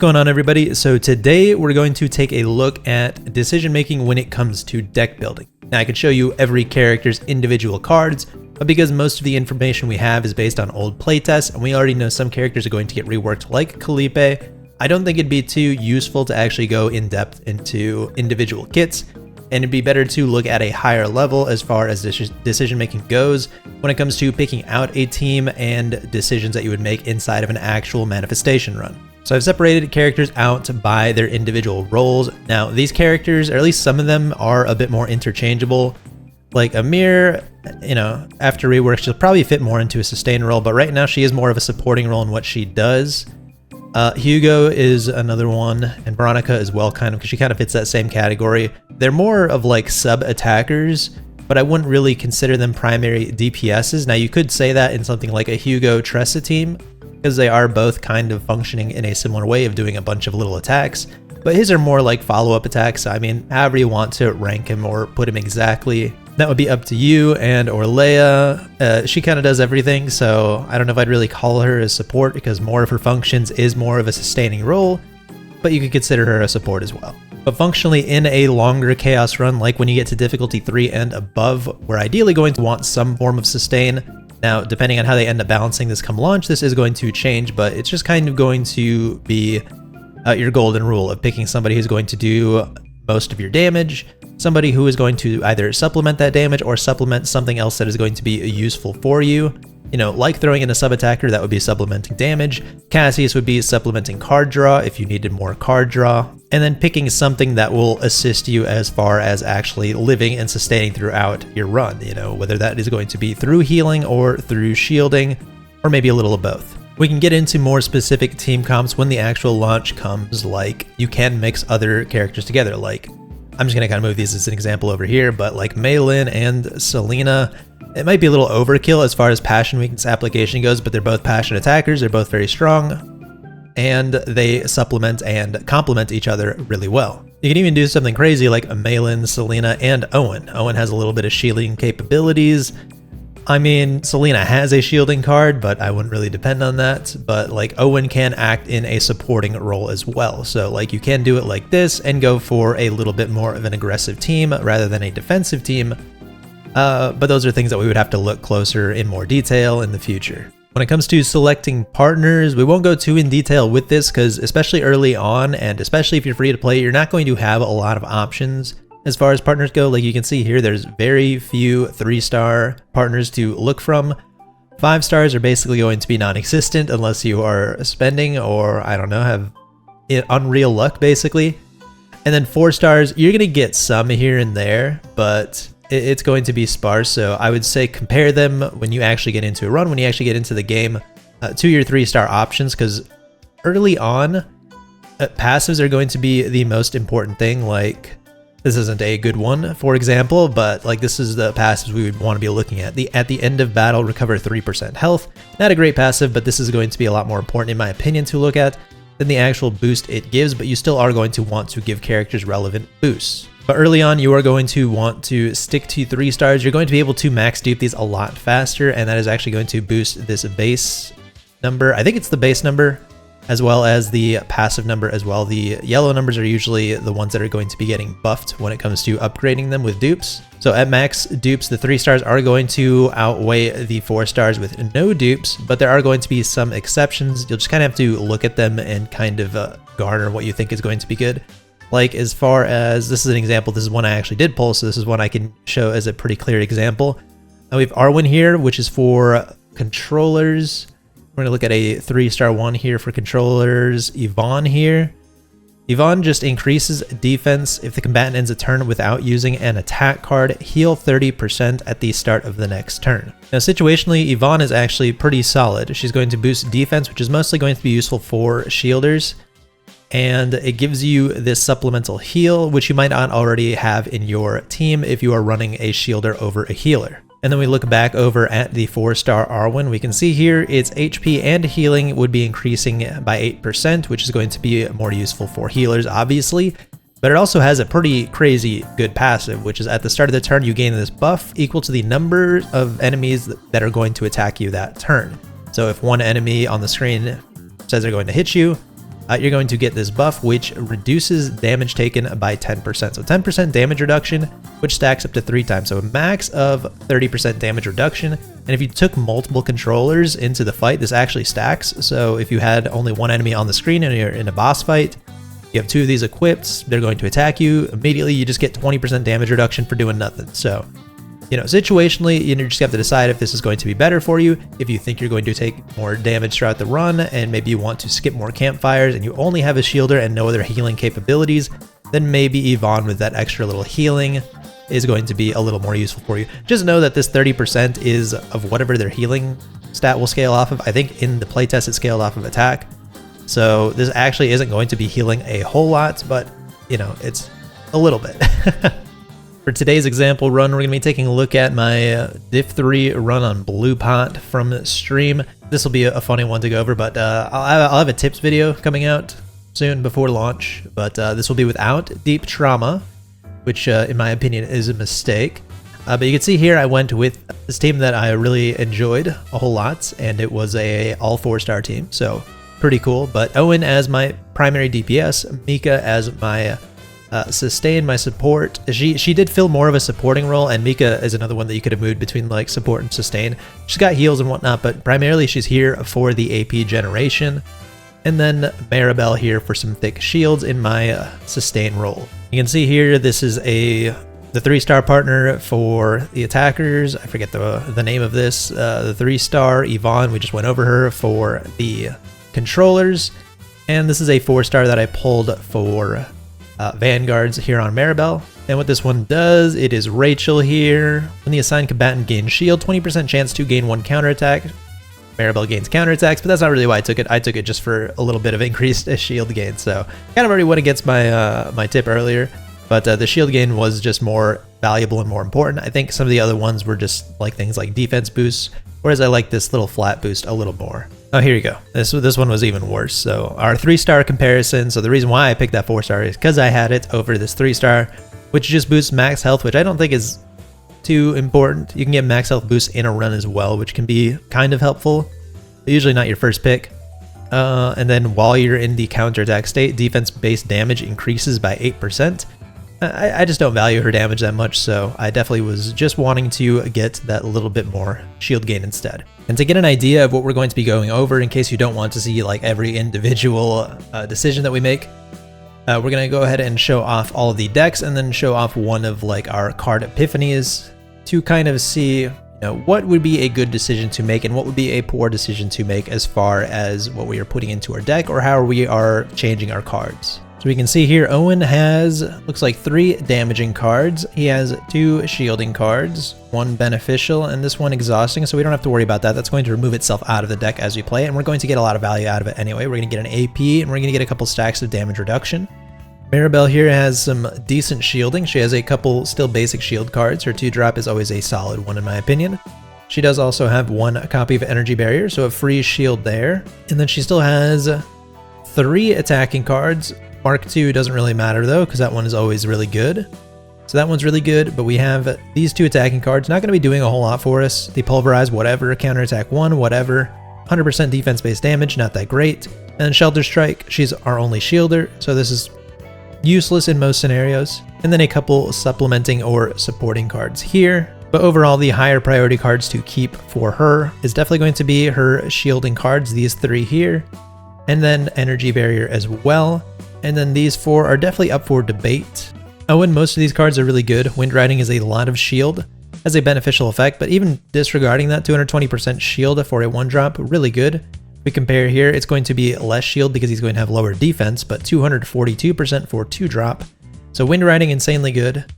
going on, everybody? So today we're going to take a look at decision making when it comes to deck building. Now I could show you every character's individual cards, but because most of the information we have is based on old playtests and we already know some characters are going to get reworked like Calipe, I don't think it'd be too useful to actually go in depth into individual kits, and it'd be better to look at a higher level as far as decision making goes when it comes to picking out a team and decisions that you would make inside of an actual manifestation run. So I've separated characters out by their individual roles. Now these characters, or at least some of them, are a bit more interchangeable. Like Amir, after rework, she'll probably fit more into a sustain role, but right now she is more of a supporting role in what she does. Hugo is another one, and Veronica as well, because she kind of fits that same category. They're more of like sub-attackers, but I wouldn't really consider them primary DPSs. Now you could say that in something like a Hugo Tressa team, because they are both kind of functioning in a similar way of doing a bunch of little attacks, but his are more like follow-up attacks. I mean, however you want to rank him or put him exactly, that would be up to you. And Orlea, she kind of does everything, so I don't know if I'd really call her a support because more of her functions is more of a sustaining role, but you could consider her a support as well. But functionally, in a longer Chaos run, like when you get to difficulty 3 and above, we're ideally going to want some form of sustain. Now, depending on how they end up balancing this come launch, this is going to change, but it's just kind of going to be your golden rule of picking somebody who's going to do most of your damage, somebody who is going to either supplement that damage or supplement something else that is going to be useful for you. Like throwing in a sub-attacker, that would be supplementing damage. Cassius would be supplementing card draw if you needed more card draw. And then picking something that will assist you as far as actually living and sustaining throughout your run, whether that is going to be through healing or through shielding, or maybe a little of both. We can get into more specific team comps when the actual launch comes, like you can mix other characters together. Like, I'm just going to kind of move these as an example over here, but like Maylin and Selena, it might be a little overkill as far as passion weakness application goes, but they're both passion attackers, they're both very strong, and they supplement and complement each other really well. You can even do something crazy like a Maylin, Selena, and Owen. Owen has a little bit of shielding capabilities. I mean, Selena has a shielding card, but I wouldn't really depend on that. But like Owen can act in a supporting role as well. So like you can do it like this and go for a little bit more of an aggressive team rather than a defensive team. But those are things that we would have to look closer in more detail in the future. When it comes to selecting partners, we won't go too in detail with this because especially early on, and especially if you're free to play, you're not going to have a lot of options. As far as partners go, like you can see here, there's very few 3-star partners to look from. 5 stars are basically going to be non-existent unless you are spending or, I don't know, have unreal luck basically. And then 4 stars, you're going to get some here and there, but it's going to be sparse. So I would say compare them when you actually get into a run, when you actually get into the game, to your 3-star options, because early on, passives are going to be the most important thing. Like, this isn't a good one, for example, but like this is the passives we would want to be looking at. At the end of battle, recover 3% health. Not a great passive, but this is going to be a lot more important in my opinion to look at than the actual boost it gives, but you still are going to want to give characters relevant boosts. But early on, you are going to want to stick to 3 stars. You're going to be able to max dupe these a lot faster, and that is actually going to boost this base number. I think it's the base number, as well as the passive number as well. The yellow numbers are usually the ones that are going to be getting buffed when it comes to upgrading them with dupes. So at max dupes, the 3 stars are going to outweigh the 4 stars with no dupes, but there are going to be some exceptions. You'll just kind of have to look at them and kind of garner what you think is going to be good. Like as far as, this is an example, this is one I actually did pull, so this is one I can show as a pretty clear example. We have Arwen here, which is for controllers. We're going to look at a 3-star one here for controllers. Yvonne here. Yvonne just increases defense if the combatant ends a turn without using an attack card. Heal 30% at the start of the next turn. Now situationally, Yvonne is actually pretty solid. She's going to boost defense, which is mostly going to be useful for shielders. And it gives you this supplemental heal, which you might not already have in your team if you are running a shielder over a healer. And then we look back over at the 4-star Arwen. We can see here its HP and healing would be increasing by 8%, which is going to be more useful for healers, obviously. But it also has a pretty crazy good passive, which is at the start of the turn, you gain this buff equal to the number of enemies that are going to attack you that turn. So if one enemy on the screen says they're going to hit you, you're going to get this buff, which reduces damage taken by 10%. So 10% damage reduction, which stacks up to 3 times. So a max of 30% damage reduction. And if you took multiple controllers into the fight, this actually stacks. So if you had only one enemy on the screen and you're in a boss fight, you have 2 of these equipped, they're going to attack you. Immediately, you just get 20% damage reduction for doing nothing. So, you know, situationally, you just have to decide if this is going to be better for you. If you think you're going to take more damage throughout the run, and maybe you want to skip more campfires, and you only have a shielder and no other healing capabilities, then maybe Yvonne with that extra little healing is going to be a little more useful for you. Just know that this 30% is of whatever their healing stat will scale off of. I think in the playtest it scaled off of attack. So this actually isn't going to be healing a whole lot, but you know, it's a little bit. For today's example run, we're going to be taking a look at my Div 3 run on Blue Pot from stream. This will be a funny one to go over, but I'll have a tips video coming out soon before launch, but this will be without Deep Trauma, which in my opinion is a mistake. But you can see here I went with this team that I really enjoyed a whole lot, and it was a all 4-star team, so pretty cool. But Owen as my primary DPS, Mika as my sustain, my support. She did fill more of a supporting role, and Mika is another one that you could have moved between like support and sustain. She's got heals and whatnot, but primarily she's here for the AP generation. And then Maribel here for some thick shields in my sustain role. You can see here this is the 3-star partner for the attackers. I forget the name of this. The 3-star Yvonne, we just went over her for the controllers. And this is a 4-star that I pulled for Vanguards here on Maribel. And what this one does, it is Rachel here. When the assigned combatant gains shield, 20% chance to gain 1 counterattack. Maribel gains counterattacks, but that's not really why I took it. I took it just for a little bit of increased shield gain. So kind of already went against my my tip earlier, but the shield gain was just more valuable and more important. I think some of the other ones were just like things like defense boosts, whereas I like this little flat boost a little more. Oh, here you go. This one was even worse. So our 3-star comparison. So the reason why I picked that 4-star is because I had it over this 3-star, which just boosts max health, which I don't think is too important. You can get max health boosts in a run as well, which can be kind of helpful, but usually not your first pick. And then while you're in the counterattack state, defense-based damage increases by 8%. I just don't value her damage that much, so I definitely was just wanting to get that little bit more shield gain instead. And to get an idea of what we're going to be going over, in case you don't want to see like every individual decision that we make, we're going to go ahead and show off all of the decks and then show off one of like our card epiphanies to kind of see, you know, what would be a good decision to make and what would be a poor decision to make as far as what we are putting into our deck or how we are changing our cards. So we can see here Owen has, looks like 3 damaging cards. He has 2 shielding cards, 1 beneficial, and this one exhausting, so we don't have to worry about that. That's going to remove itself out of the deck as we play it, and we're going to get a lot of value out of it anyway. We're going to get an AP, and we're going to get a couple stacks of damage reduction. Maribel here has some decent shielding. She has a couple still basic shield cards. Her 2-drop is always a solid one in my opinion. She does also have 1 copy of Energy Barrier, so a free shield there. And then she still has 3 attacking cards. Mark II doesn't really matter though, because that one is always really good. So that one's really good, but we have these 2 attacking cards. Not going to be doing a whole lot for us. The Pulverize, whatever. Counterattack 1, whatever. 100% defense-based damage, not that great. And then Shelter Strike, she's our only shielder, so this is useless in most scenarios. And then a couple supplementing or supporting cards here. But overall, the higher priority cards to keep for her is definitely going to be her shielding cards, these 3 here. And then Energy Barrier as well. And then these 4 are definitely up for debate. Oh, and most of these cards are really good. Wind Riding is a lot of shield, has a beneficial effect, but even disregarding that, 220% shield for a 1-drop, really good. We compare here, it's going to be less shield because he's going to have lower defense, but 242% for 2-drop. So Wind Riding, insanely good.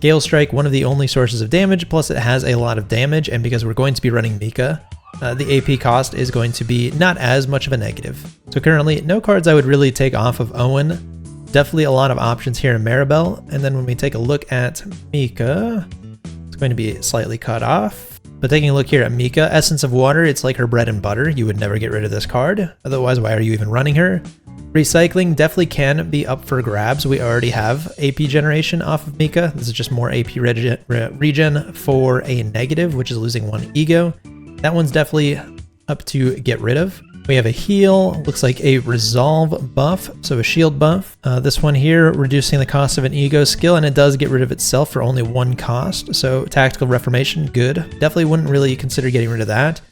Gale Strike, one of the only sources of damage, plus it has a lot of damage, and because we're going to be running Mika, the AP cost is going to be not as much of a negative. So currently, no cards I would really take off of Owen. Definitely a lot of options here in Maribel. And then when we take a look at Mika, it's going to be slightly cut off. But taking a look here at Mika, Essence of Water, it's like her bread and butter. You would never get rid of this card. Otherwise, why are you even running her? Recycling definitely can be up for grabs. We already have AP generation off of Mika. This is just more AP regen for a negative, which is losing 1 ego. That one's definitely up to get rid of. We have a heal, looks like a resolve buff, so a shield buff. This one here, reducing the cost of an ego skill, and it does get rid of itself for only 1 cost. So tactical reformation, good. Definitely wouldn't really consider getting rid of that.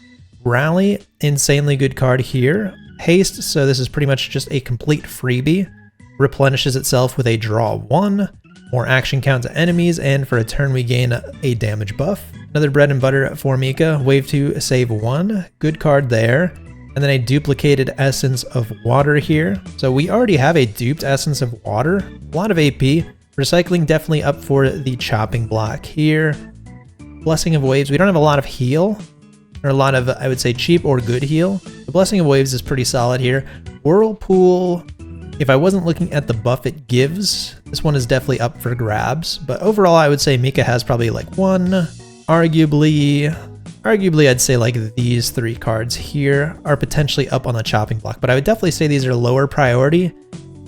Rally, insanely good card here. Haste, so this is pretty much just a complete freebie. Replenishes itself with a draw 1, more action count to enemies, and for a turn we gain a damage buff. Another bread and butter for Mika, wave 2, save 1, good card there. And then a duplicated Essence of Water here. So we already have a duped Essence of Water. A lot of AP. Recycling definitely up for the chopping block here. Blessing of Waves. We don't have a lot of heal. Or a lot of, I would say, cheap or good heal. The Blessing of Waves is pretty solid here. Whirlpool. If I wasn't looking at the buff it gives, this one is definitely up for grabs. But overall, I would say Mika has probably like 1. Arguably, I'd say like these 3 cards here are potentially up on the chopping block, but I would definitely say these are lower priority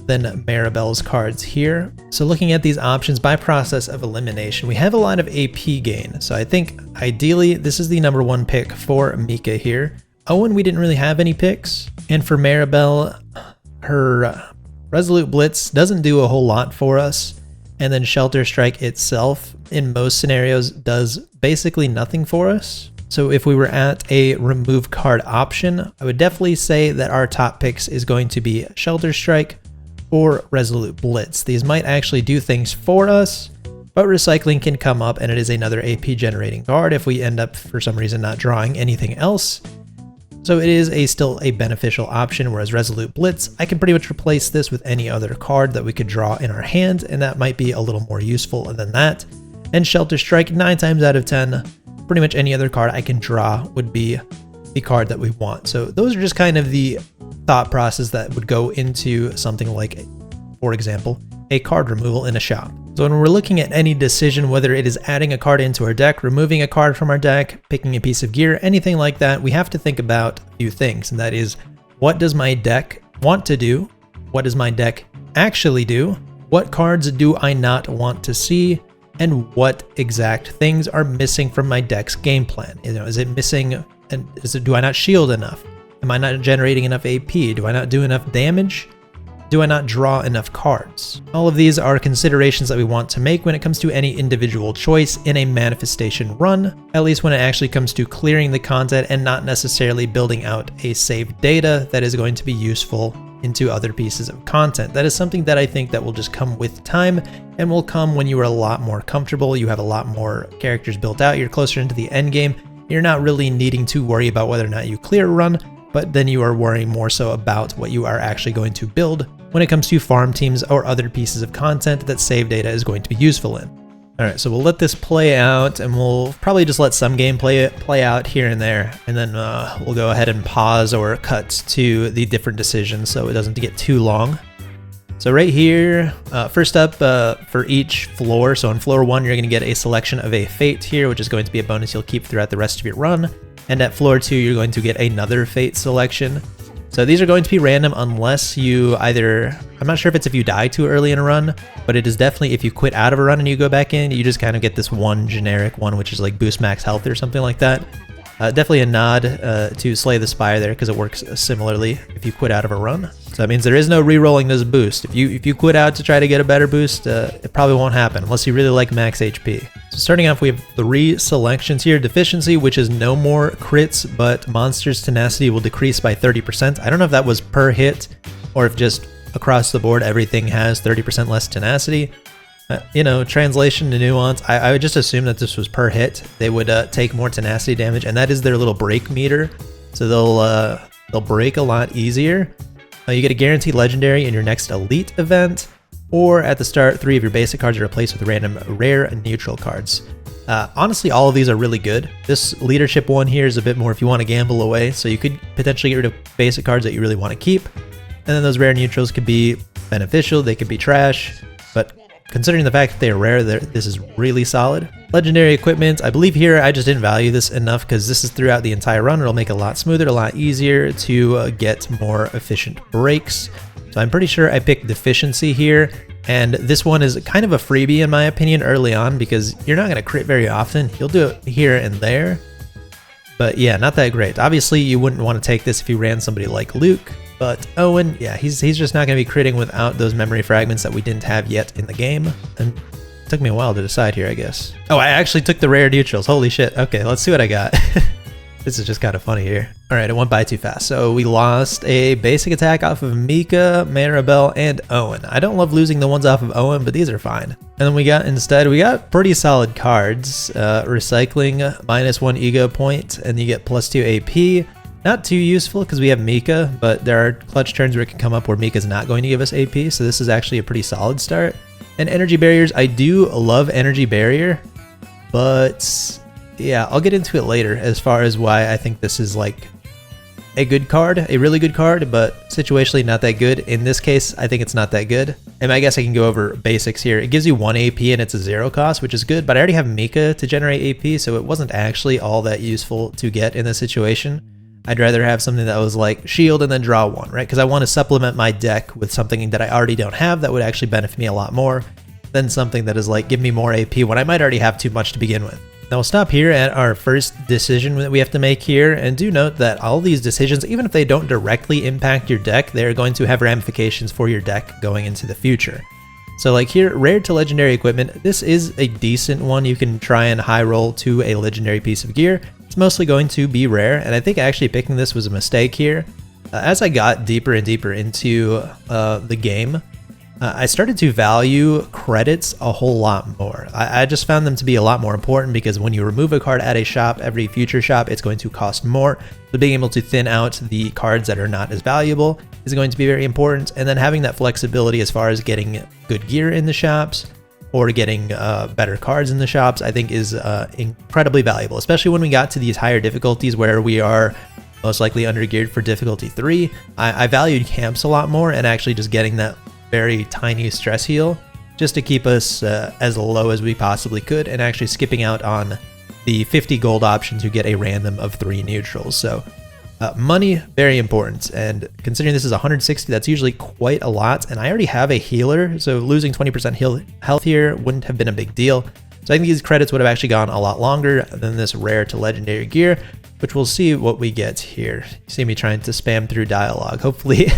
than Maribel's cards here. So looking at these options by process of elimination, we have a lot of AP gain. So I think ideally this is the number 1 pick for Mika here. Owen, we didn't really have any picks. And for Maribel, her Resolute Blitz doesn't do a whole lot for us. And then Shelter Strike itself, in most scenarios, does basically nothing for us. So if we were at a remove card option, I would definitely say that our top picks is going to be Shelter Strike or Resolute Blitz. These might actually do things for us, but recycling can come up and it is another AP generating card if we end up for some reason not drawing anything else. So it is still a beneficial option, whereas Resolute Blitz, I can pretty much replace this with any other card that we could draw in our hand, and that might be a little more useful than that. And Shelter Strike, 9 times out of 10, pretty much any other card I can draw would be the card that we want. So those are just kind of the thought process that would go into something like, for example, a card removal in a shop. So when we're looking at any decision, whether it is adding a card into our deck, removing a card from our deck, picking a piece of gear, anything like that, we have to think about a few things. And that is, what does my deck want to do? What does my deck actually do? What cards do I not want to see? And what exact things are missing from my deck's game plan? You know, is it missing, and do I not shield enough? Am I not generating enough AP? Do I not do enough damage? Do I not draw enough cards? All of these are considerations that we want to make when it comes to any individual choice in a manifestation run, at least when it actually comes to clearing the content and not necessarily building out a saved data that is going to be useful into other pieces of content. That is something that I think that will just come with time and will come when you are a lot more comfortable, you have a lot more characters built out, you're closer into the end game, you're not really needing to worry about whether or not you clear a run, but then you are worrying more so about what you are actually going to build when it comes to farm teams or other pieces of content that save data is going to be useful in. Alright, so we'll let this play out, and we'll probably just let some gameplay play out here and there, and then we'll go ahead and pause or cut to the different decisions so it doesn't get too long. So right here, first up for each floor, so on floor 1 you're going to get a selection of a fate here, which is going to be a bonus you'll keep throughout the rest of your run, and at floor 2 you're going to get another fate selection. So these are going to be random unless you either, I'm not sure if it's if you die too early in a run, but it is definitely if you quit out of a run and you go back in, you just kind of get this one generic one, which is like boost max health or something like that. Definitely a nod to Slay the Spire there, because it works similarly if you quit out of a run. So that means there is no re-rolling this boost. If you quit out to try to get a better boost, it probably won't happen unless you really like max HP. So starting off, we have 3 selections here. Deficiency, which is no more crits, but monsters' tenacity will decrease by 30%. I don't know if that was per hit or if just across the board everything has 30% less tenacity. You know, translation to nuance, I would just assume that this was per hit. They would take more tenacity damage, and that is their little break meter. So they'll break a lot easier. You get a guaranteed legendary in your next elite event, or at the start, 3 of your basic cards are replaced with random rare and neutral cards. Honestly, all of these are really good. This leadership one here is a bit more if you want to gamble away, so you could potentially get rid of basic cards that you really want to keep. And then those rare neutrals could be beneficial, they could be trash, but considering the fact that they are rare, this is really solid. Legendary equipment, I believe here I just didn't value this enough because this is throughout the entire run. It'll make it a lot smoother, a lot easier to get more efficient breaks. So I'm pretty sure I picked Deficiency here, and this one is kind of a freebie in my opinion early on because you're not going to crit very often. You'll do it here and there, But yeah, not that great. Obviously, you wouldn't want to take this if you ran somebody like Luke, but Owen, yeah, he's just not going to be critting without those memory fragments that we didn't have yet in the game. And it took me a while to decide here, I guess. Oh, I actually took the rare neutrals. Holy shit. Okay, let's see what I got. This is just kind of funny here. All right, it went by too fast. So we lost a basic attack off of Mika, Maribel, and Owen. I don't love losing the ones off of Owen, but these are fine. And then we got pretty solid cards. Recycling, -1 ego point, and you get +2 AP. Not too useful because we have Mika, but there are clutch turns where it can come up where Mika's not going to give us AP, so this is actually a pretty solid start. And energy barriers, I do love energy barrier, but yeah, I'll get into it later as far as why I think this is like a good card, a really good card, but situationally not that good. In this case, I think it's not that good. And I guess I can go over basics here. It gives you 1 AP and it's a 0 cost, which is good, but I already have Mika to generate AP, so it wasn't actually all that useful to get in this situation. I'd rather have something that was like shield and then draw 1, right? Because I want to supplement my deck with something that I already don't have that would actually benefit me a lot more than something that is like give me more AP when I might already have too much to begin with. Now we'll stop here at our first decision that we have to make here, and do note that all these decisions, even if they don't directly impact your deck, they're going to have ramifications for your deck going into the future. So like here, rare to legendary equipment, this is a decent one. You can try and high roll to a legendary piece of gear. It's mostly going to be rare, and I think actually picking this was a mistake here. As I got deeper and deeper into the game, I started to value credits a whole lot more. I just found them to be a lot more important because when you remove a card at a shop, every future shop, it's going to cost more. So being able to thin out the cards that are not as valuable is going to be very important. And then having that flexibility as far as getting good gear in the shops or getting better cards in the shops, I think is incredibly valuable, especially when we got to these higher difficulties where we are most likely undergeared for difficulty 3. I valued camps a lot more and actually just getting that very tiny stress heal just to keep us as low as we possibly could, and actually skipping out on the 50 gold option to get a random of 3 neutrals. So money, very important, and considering this is 160, that's usually quite a lot, and I already have a healer, so losing 20% health here wouldn't have been a big deal. So I think these credits would have actually gone a lot longer than this rare to legendary gear, which we'll see what we get here. You see me trying to spam through dialogue. Hopefully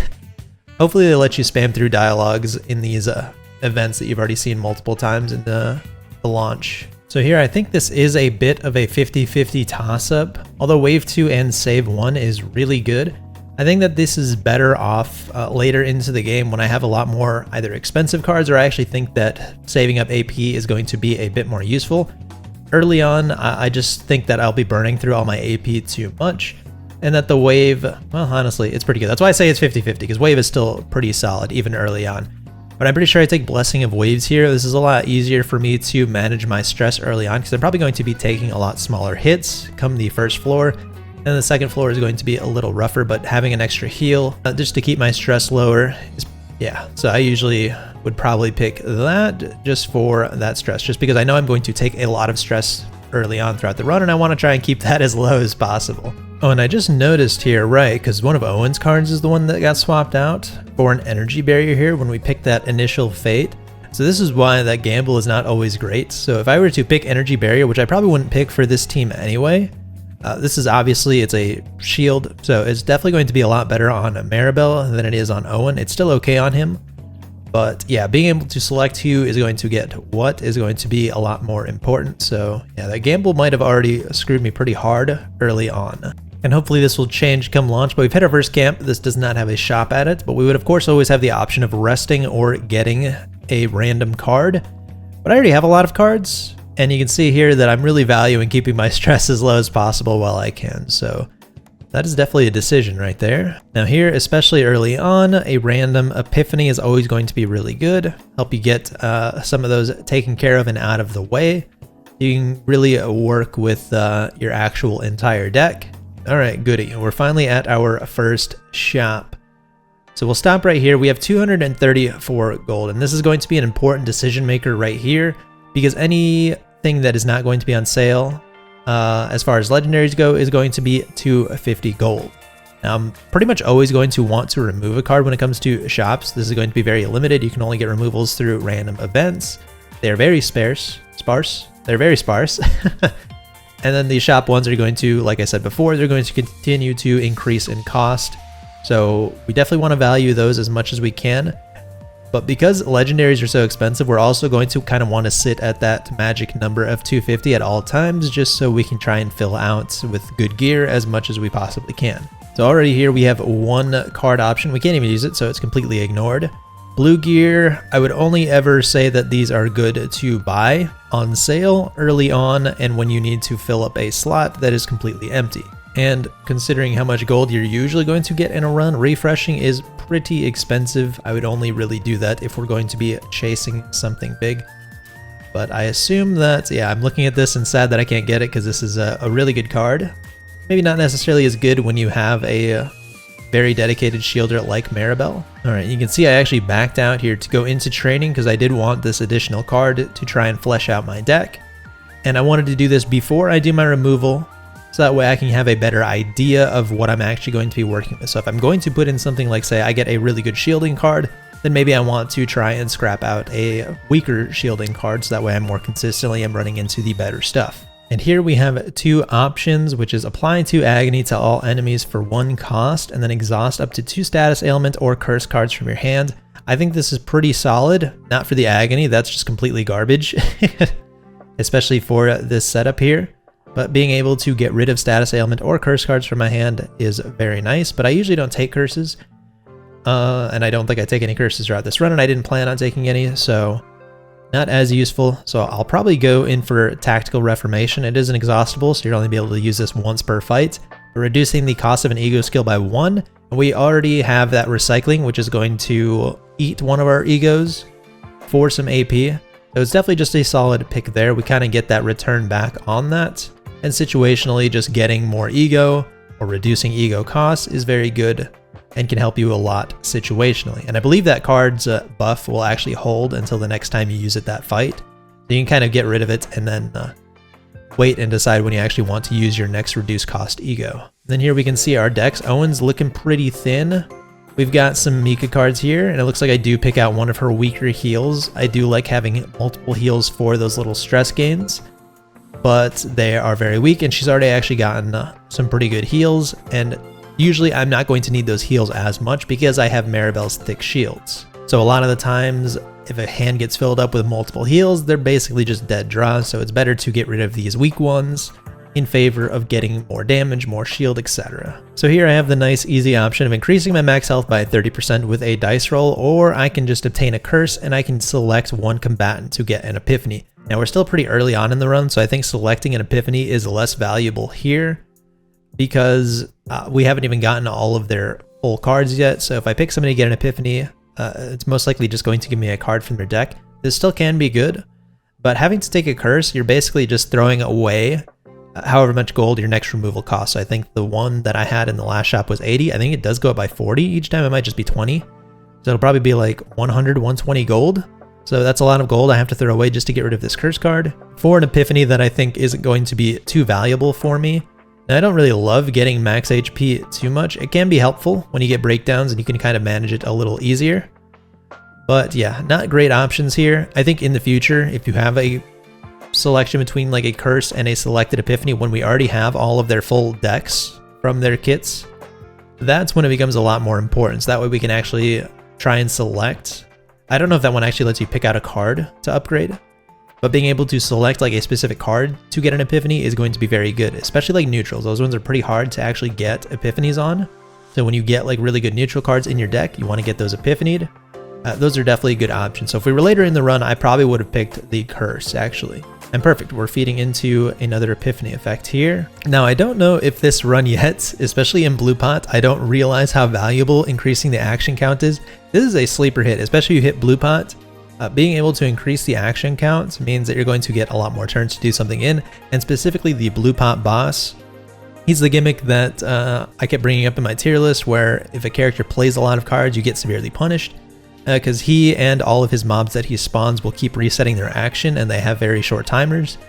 they let you spam through dialogues in these events that you've already seen multiple times in the launch. So here I think this is a bit of a 50-50 toss-up. Although Wave 2 and Save 1 is really good, I think that this is better off later into the game when I have a lot more either expensive cards, or I actually think that saving up AP is going to be a bit more useful. Early on, I just think that I'll be burning through all my AP too much, and that the Wave, well, honestly, it's pretty good. That's why I say it's 50-50, because Wave is still pretty solid, even early on. But I'm pretty sure I take Blessing of Waves here. This is a lot easier for me to manage my stress early on, because I'm probably going to be taking a lot smaller hits come the first floor. And the second floor is going to be a little rougher, but having an extra heal just to keep my stress lower is, yeah. So I usually would probably pick that just for that stress, just because I know I'm going to take a lot of stress early on throughout the run, and I want to try and keep that as low as possible. Oh, and I just noticed here, right, because one of Owen's cards is the one that got swapped out for an energy barrier here when we picked that initial fate. So this is why that gamble is not always great. So if I were to pick energy barrier, which I probably wouldn't pick for this team anyway, this is obviously, it's a shield, so it's definitely going to be a lot better on Maribel than it is on Owen. It's still okay on him, but yeah, being able to select who is going to get what is going to be a lot more important. So yeah, that gamble might have already screwed me pretty hard early on. And hopefully this will change come launch, but we've hit our first camp. This does not have a shop at it, but we would of course always have the option of resting or getting a random card. But I already have a lot of cards, and you can see here that I'm really valuing keeping my stress as low as possible while I can. So that is definitely a decision right there. Now here, especially early on, a random epiphany is always going to be really good. Help you get some of those taken care of and out of the way. You can really work with your actual entire deck. All right, goody. We're finally at our first shop. So we'll stop right here. We have 234 gold, and this is going to be an important decision maker right here, because anything that is not going to be on sale as far as legendaries go is going to be 250 gold. Now I'm pretty much always going to want to remove a card when it comes to shops. This is going to be very limited. You can only get removals through random events. They're very sparse. They're very sparse. And then the shop ones are going to, like I said before, they're going to continue to increase in cost. So we definitely want to value those as much as we can. But because legendaries are so expensive, we're also going to kind of want to sit at that magic number of 250 at all times, just so we can try and fill out with good gear as much as we possibly can. So already here we have one card option. We can't even use it, so it's completely ignored. Blue gear, I would only ever say that these are good to buy on sale early on and when you need to fill up a slot that is completely empty. And considering how much gold you're usually going to get in a run, refreshing is pretty expensive. I would only really do that if we're going to be chasing something big. But I assume that, yeah, I'm looking at this and sad that I can't get it because this is a really good card. Maybe not necessarily as good when you have a very dedicated shielder like Maribel. Alright, you can see I actually backed out here to go into training because I did want this additional card to try and flesh out my deck. And I wanted to do this before I do my removal, so that way I can have a better idea of what I'm actually going to be working with. So if I'm going to put in something like, say, I get a really good shielding card, then maybe I want to try and scrap out a weaker shielding card, so that way I'm more consistently am running into the better stuff. And here we have two options, which is apply 2 agony to all enemies for 1 cost, and then exhaust up to 2 status ailment or curse cards from your hand. I think this is pretty solid, not for the agony, that's just completely garbage, especially for this setup here. But being able to get rid of status ailment or curse cards from my hand is very nice, but I usually don't take curses. And I don't think I take any curses throughout this run, and I didn't plan on taking any, so not as useful. So I'll probably go in for Tactical Reformation. It isn't exhaustible, so you'll only be able to use this once per fight. But reducing the cost of an ego skill by 1, and we already have that recycling, which is going to eat one of our egos for some AP. So it's definitely just a solid pick there. We kind of get that return back on that. And situationally, just getting more ego or reducing ego costs is very good and can help you a lot situationally. And I believe that card's buff will actually hold until the next time you use it that fight. So you can kind of get rid of it and then wait and decide when you actually want to use your next reduced cost ego. Then here we can see our decks. Owen's looking pretty thin. We've got some Mika cards here, and it looks like I do pick out one of her weaker heals. I do like having multiple heals for those little stress gains, but they are very weak, and she's already actually gotten some pretty good heals, and usually I'm not going to need those heals as much because I have Maribel's thick shields. So a lot of the times, if a hand gets filled up with multiple heals, they're basically just dead draws, so it's better to get rid of these weak ones in favor of getting more damage, more shield, etc. So here I have the nice easy option of increasing my max health by 30% with a dice roll, or I can just obtain a curse and I can select one combatant to get an epiphany. Now we're still pretty early on in the run, so I think selecting an epiphany is less valuable here because we haven't even gotten all of their full cards yet. So if I pick somebody to get an epiphany, it's most likely just going to give me a card from their deck. This still can be good, but having to take a curse, you're basically just throwing away however much gold your next removal costs. So I think the one that I had in the last shop was 80. I think it does go up by 40 each time. It might just be 20. So it'll probably be like 100, 120 gold. So that's a lot of gold I have to throw away just to get rid of this curse card for an epiphany that I think isn't going to be too valuable for me. And I don't really love getting max HP too much. It can be helpful when you get breakdowns and you can kind of manage it a little easier. But yeah, not great options here. I think in the future, if you have a selection between like a curse and a selected epiphany when we already have all of their full decks from their kits, that's when it becomes a lot more important. So that way we can actually try and select. I don't know if that one actually lets you pick out a card to upgrade, but being able to select like a specific card to get an epiphany is going to be very good, especially like neutrals. Those ones are pretty hard to actually get epiphanies on. So when you get like really good neutral cards in your deck, you want to get those epiphanied. Those are definitely good options. So if we were later in the run, I probably would have picked the curse actually. And perfect, we're feeding into another epiphany effect here. Now I don't know if this run yet, especially in Blue Pot, I don't realize how valuable increasing the action count is. This is a sleeper hit, especially if you hit Blue Pot. Being able to increase the action count means that you're going to get a lot more turns to do something in, and specifically the Blue Pot boss. He's the gimmick that I kept bringing up in my tier list, where if a character plays a lot of cards, you get severely punished. Because he and all of his mobs that he spawns will keep resetting their action, and they have very short timers.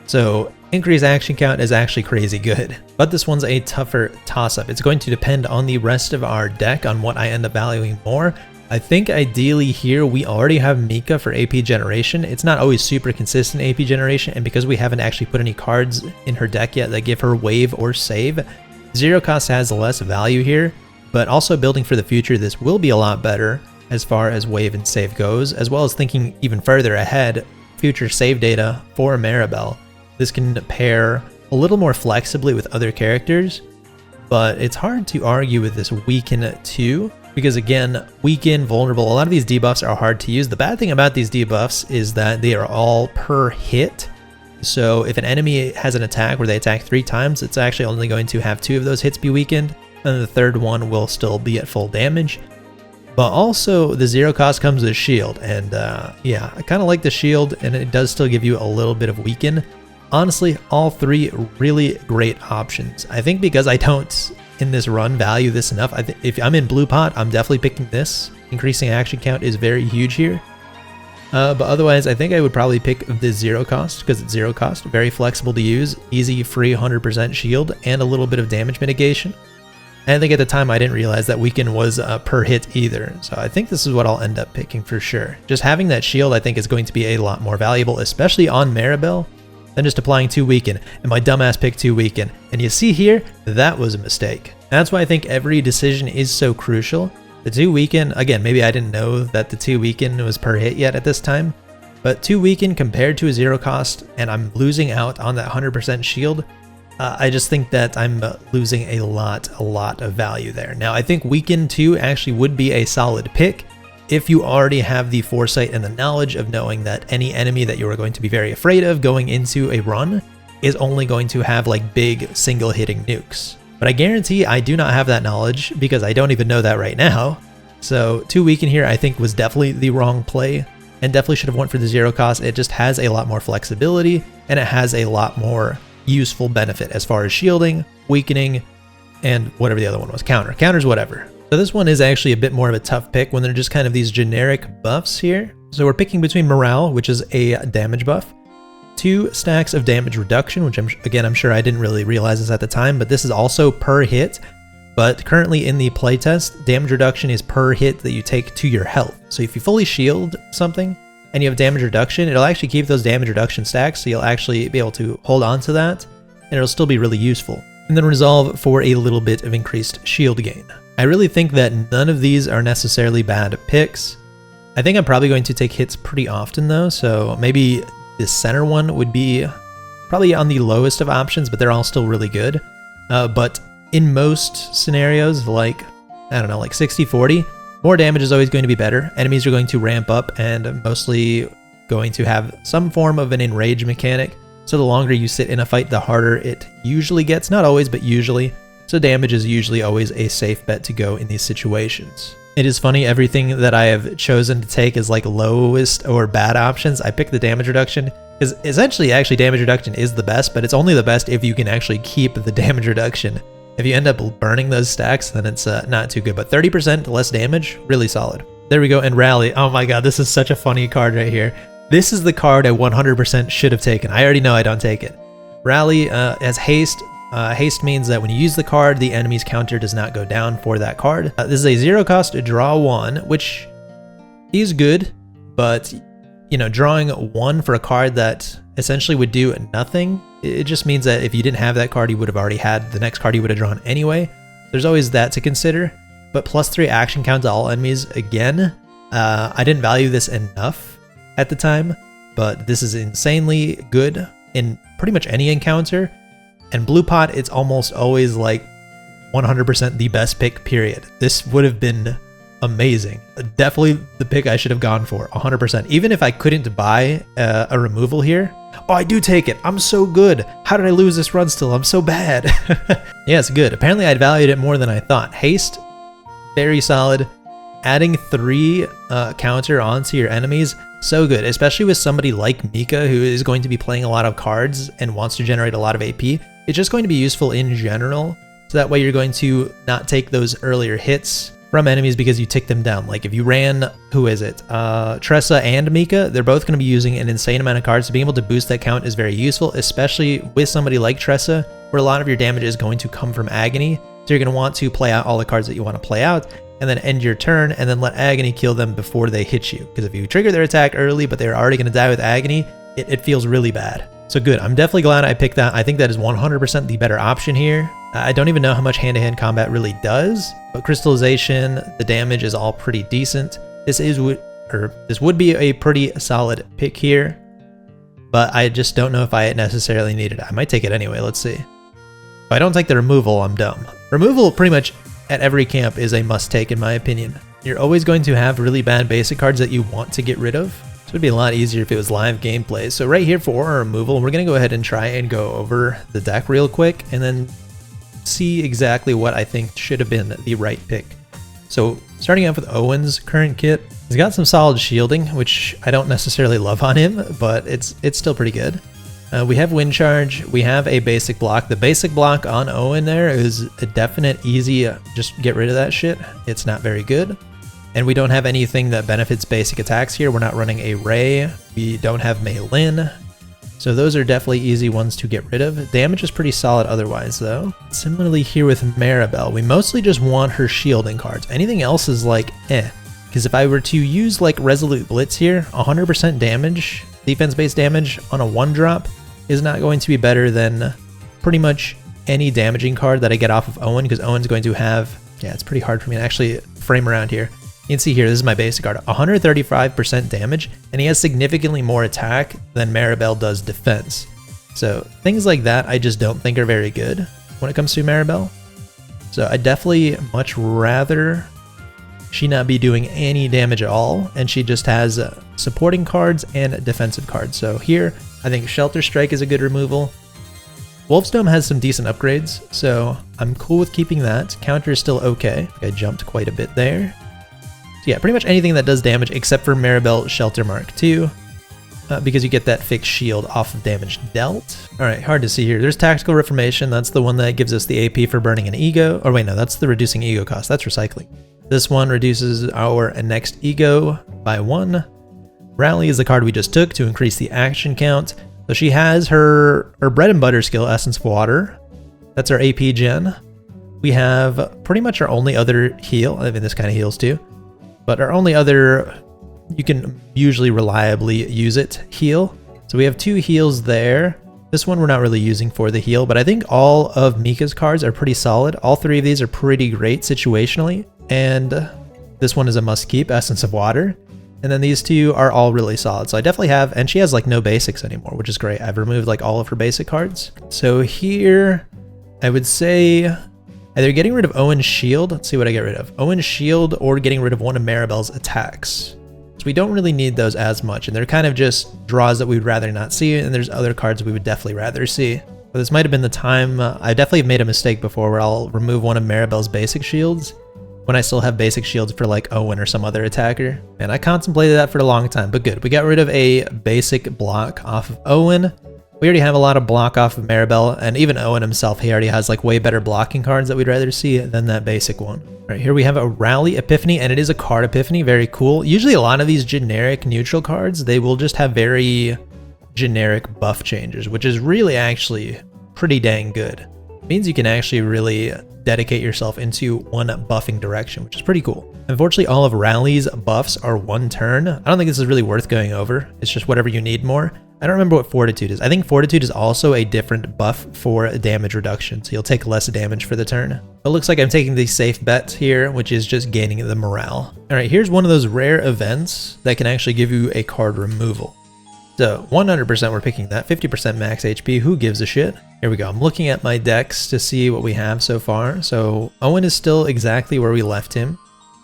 So increased action count is actually crazy good. But this one's a tougher toss-up. It's going to depend on the rest of our deck on what I end up valuing more. I think ideally here we already have Mika for AP generation. It's not always super consistent AP generation, and because we haven't actually put any cards in her deck yet that give her wave or save, zero cost has less value here, but also building for the future, this will be a lot better as far as wave and save goes, as well as thinking even further ahead, future save data for Maribel. This can pair a little more flexibly with other characters, but it's hard to argue with this weaken 2, because again, weaken, vulnerable, a lot of these debuffs are hard to use. The bad thing about these debuffs is that they are all per hit. So if an enemy has an attack where they attack 3 times, it's actually only going to have 2 of those hits be weakened, and the third one will still be at full damage. But also the zero cost comes with shield, and yeah, I kind of like the shield, and it does still give you a little bit of weaken. Honestly, all 3 really great options. I think because I don't in this run value this enough, if I'm in blue pot, I'm definitely picking this. Increasing action count is very huge here. But otherwise, I think I would probably pick the zero cost, because it's zero cost, very flexible to use, easy, free 100% shield, and a little bit of damage mitigation. And I think at the time I didn't realize that weaken was per hit either, so I think this is what I'll end up picking for sure. Just having that shield I think is going to be a lot more valuable, especially on Maribel, than just applying 2 weaken, and my dumbass picked 2 weaken. And you see here, that was a mistake. That's why I think every decision is so crucial. The 2 weaken, again, maybe I didn't know that the 2 weaken was per hit yet at this time, but 2 weaken compared to a zero cost, and I'm losing out on that 100% shield, I just think that I'm losing a lot of value there. Now, I think weaken 2 actually would be a solid pick if you already have the foresight and the knowledge of knowing that any enemy that you are going to be very afraid of going into a run is only going to have like big single hitting nukes. But I guarantee I do not have that knowledge because I don't even know that right now. So 2 weaken here I think was definitely the wrong play, and definitely should have went for the zero cost. It just has a lot more flexibility, and it has a lot more useful benefit as far as shielding, weakening, and whatever the other one was, counters, whatever. So this one is actually a bit more of a tough pick when they're just kind of these generic buffs here. So we're picking between morale, which is a damage buff, 2 stacks of damage reduction, which I'm sure I didn't really realize this at the time, but this is also per hit. But currently in the playtest, damage reduction is per hit that you take to your health. So if you fully shield something and you have damage reduction, it'll actually keep those damage reduction stacks, so you'll actually be able to hold on to that, and it'll still be really useful. And then resolve for a little bit of increased shield gain. I really think that none of these are necessarily bad picks. I think I'm probably going to take hits pretty often though, so maybe this center one would be probably on the lowest of options, but they're all still really good. But in most scenarios, like, I don't know, like 60-40, more damage is always going to be better. Enemies are going to ramp up and mostly going to have some form of an enrage mechanic. So the longer you sit in a fight, the harder it usually gets. Not always, but usually. So damage is usually always a safe bet to go in these situations. It is funny, everything that I have chosen to take is like lowest or bad options. I picked the damage reduction because essentially actually damage reduction is the best, but it's only the best if you can actually keep the damage reduction. If you end up burning those stacks, then it's not too good, but 30% less damage, really solid. There we go, and Rally. Oh my god, this is such a funny card right here. This is the card I 100% should have taken. I already know I don't take it. Rally has haste. Haste means that when you use the card, the enemy's counter does not go down for that card. This is a zero cost to draw 1, which is good, but you know, drawing 1 for a card that essentially would do nothing, it just means that if you didn't have that card, you would have already had the next card you would have drawn anyway. There's always that to consider. But +3 action count to all enemies, again, I didn't value this enough at the time, but this is insanely good in pretty much any encounter. And blue pot, it's almost always like 100% the best pick, period. This would have been amazing. Definitely the pick I should have gone for, 100%. Even if I couldn't buy a removal here. Oh, I do take it. I'm so good. How did I lose this run still? I'm so bad. Yeah, it's good. Apparently I valued it more than I thought. Haste, very solid. Adding 3 counter onto your enemies, so good. Especially with somebody like Mika, who is going to be playing a lot of cards and wants to generate a lot of AP. It's just going to be useful in general. So that way you're going to not take those earlier hits from enemies because you tick them down. Like if you ran, who is it? Tressa and Mika, they're both going to be using an insane amount of cards. So being able to boost that count is very useful, especially with somebody like Tressa, where a lot of your damage is going to come from agony. So you're going to want to play out all the cards that you want to play out. and then end your turn, and then let Agony kill them before they hit you. Because if you trigger their attack early, but they're already going to die with Agony, it feels really bad. So good, I'm definitely glad I picked that. I think that is 100% the better option here. I don't even know how much hand-to-hand combat really does, but crystallization, the damage is all pretty decent. This would be a pretty solid pick here, but I just don't know if I necessarily need it. I might take it anyway, let's see. If I don't take the removal, I'm dumb. Removal pretty much at every camp is a must-take in my opinion. You're always going to have really bad basic cards that you want to get rid of. So it'd be a lot easier if it was live gameplay. So right here for our removal, we're going to go ahead and try and go over the deck real quick and then see exactly what I think should have been the right pick. So starting off with Owen's current kit, he's got some solid shielding, which I don't necessarily love on him, but it's still pretty good. We have Wind Charge, we have a basic block. The basic block on Owen there is a definite easy, just get rid of that shit. It's not very good. And we don't have anything that benefits basic attacks here. We're not running a Ray. We don't have Mei Lin. So those are definitely easy ones to get rid of. Damage is pretty solid otherwise though. Similarly here with Maribel, we mostly just want her shielding cards. Anything else is like eh. Because if I were to use like Resolute Blitz here, 100% damage, defense-based damage on a 1-drop is not going to be better than pretty much any damaging card that I get off of Owen, because Owen's going to have, yeah, it's pretty hard for me to actually frame around here. You can see here, this is my basic card, 135% damage, and he has significantly more attack than Maribel does defense. So things like that I just don't think are very good when it comes to Maribel. So I definitely much rather she not be doing any damage at all, and she just has supporting cards and defensive cards. So here, I think Shelter Strike is a good removal. Wolf's Dome has some decent upgrades, so I'm cool with keeping that. Counter is still okay. I jumped quite a bit there. So yeah, pretty much anything that does damage except for Maribel Shelter Mark 2, because you get that fixed shield off of damage dealt. Alright, hard to see here. There's Tactical Reformation. That's the one that gives us the AP for burning an ego. Or wait, no, that's the reducing ego cost. That's recycling. This one reduces our next ego by 1. Rally is the card we just took to increase the action count. So she has her bread and butter skill, Essence of Water. That's our AP gen. We have pretty much our only other heal. I mean, this kind of heals too. But our only other, you can usually reliably use it, heal. So we have 2 heals there. This one we're not really using for the heal, but I think all of Mika's cards are pretty solid. All 3 of these are pretty great situationally. And this one is a must keep, Essence of Water. And then these 2 are all really solid. So I definitely have, and she has like no basics anymore, which is great. I've removed like all of her basic cards. So here, I would say either getting rid of Owen's shield, let's see what I get rid of. Owen's shield or getting rid of one of Maribel's attacks. So we don't really need those as much, and they're kind of just draws that we would rather not see, and there's other cards we would definitely rather see. But this might have been the time, I definitely have made a mistake before where I'll remove one of Maribel's basic shields when I still have basic shields for like Owen or some other attacker. And I contemplated that for a long time, but good. We got rid of a basic block off of Owen. We already have a lot of block off of Maribel, and even Owen himself, he already has like way better blocking cards that we'd rather see than that basic one. All right, here we have a Rally Epiphany, and it is a card Epiphany, very cool. Usually a lot of these generic neutral cards, they will just have very generic buff changes, which is really actually pretty dang good. It means you can actually really dedicate yourself into one buffing direction, which is pretty cool. Unfortunately, all of Rally's buffs are 1 turn. I don't think this is really worth going over. It's just whatever you need more. I don't remember what Fortitude is. I think Fortitude is also a different buff for damage reduction, so you'll take less damage for the turn. It looks like I'm taking the safe bet here, which is just gaining the morale. All right, here's one of those rare events that can actually give you a card removal. So 100% we're picking that, 50% max HP, who gives a shit? Here we go, I'm looking at my decks to see what we have so far. So Owen is still exactly where we left him.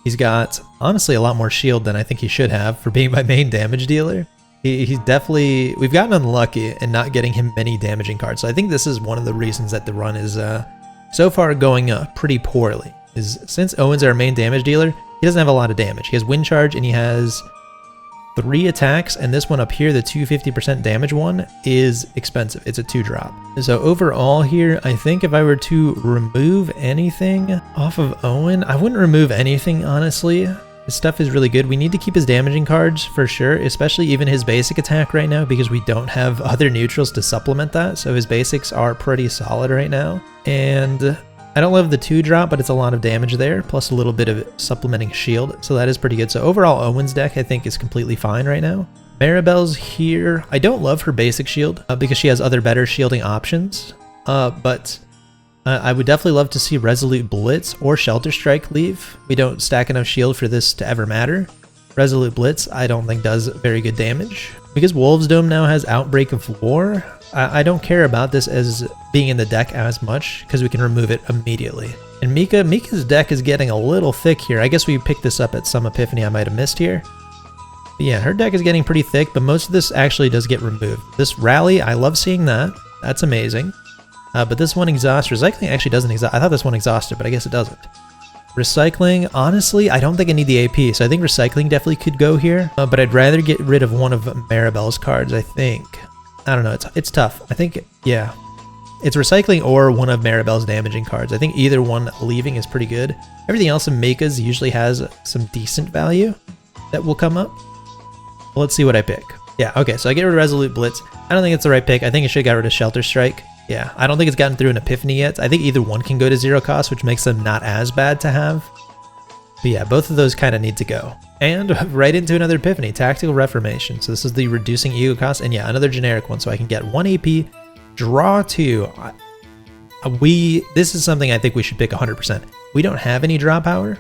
He's got, honestly, a lot more shield than I think he should have for being my main damage dealer. He's definitely, we've gotten unlucky in not getting him many damaging cards. So I think this is one of the reasons that the run is so far going pretty poorly. Is since Owen's our main damage dealer, he doesn't have a lot of damage. He has Wind Charge and he has 3 attacks, and this one up here, the 250% damage one, is expensive. It's a 2-drop. So overall here, I think if I were to remove anything off of Owen, I wouldn't remove anything, honestly. His stuff is really good. We need to keep his damaging cards for sure, especially even his basic attack right now, because we don't have other neutrals to supplement that. So his basics are pretty solid right now. And I don't love the 2-drop, but it's a lot of damage there, plus a little bit of supplementing shield, so that is pretty good. So overall, Owen's deck I think is completely fine right now. Maribel's here. I don't love her basic shield because she has other better shielding options, but I would definitely love to see Resolute Blitz or Shelter Strike leave. We don't stack enough shield for this to ever matter. Resolute Blitz I don't think does very good damage. Because Wolves Dome now has Outbreak of War, I don't care about this as being in the deck as much because we can remove it immediately. And Mika's deck is getting a little thick here. I guess we picked this up at some epiphany I might have missed here. But yeah, her deck is getting pretty thick, but most of this actually does get removed. This Rally, I love seeing that. That's amazing. But this one exhaust, recycling actually doesn't exhaust. I thought this one exhausted, but I guess it doesn't. Recycling, honestly, I don't think I need the AP, so I think recycling definitely could go here. But I'd rather get rid of one of Maribel's cards, I think. I don't know, it's tough. I think, yeah. It's recycling or one of Maribel's damaging cards. I think either one leaving is pretty good. Everything else in Mika's usually has some decent value that will come up. Well, let's see what I pick. Yeah, okay, so I get rid of Resolute Blitz. I don't think it's the right pick. I think I should have got rid of Shelter Strike. Yeah, I don't think it's gotten through an epiphany yet. I think either one can go to 0 cost, which makes them not as bad to have. But yeah, both of those kind of need to go. And right into another epiphany, Tactical Reformation. So this is the reducing ego cost, and yeah, another generic one. So I can get 1 AP, draw 2. This is something I think we should pick 100%. We don't have any draw power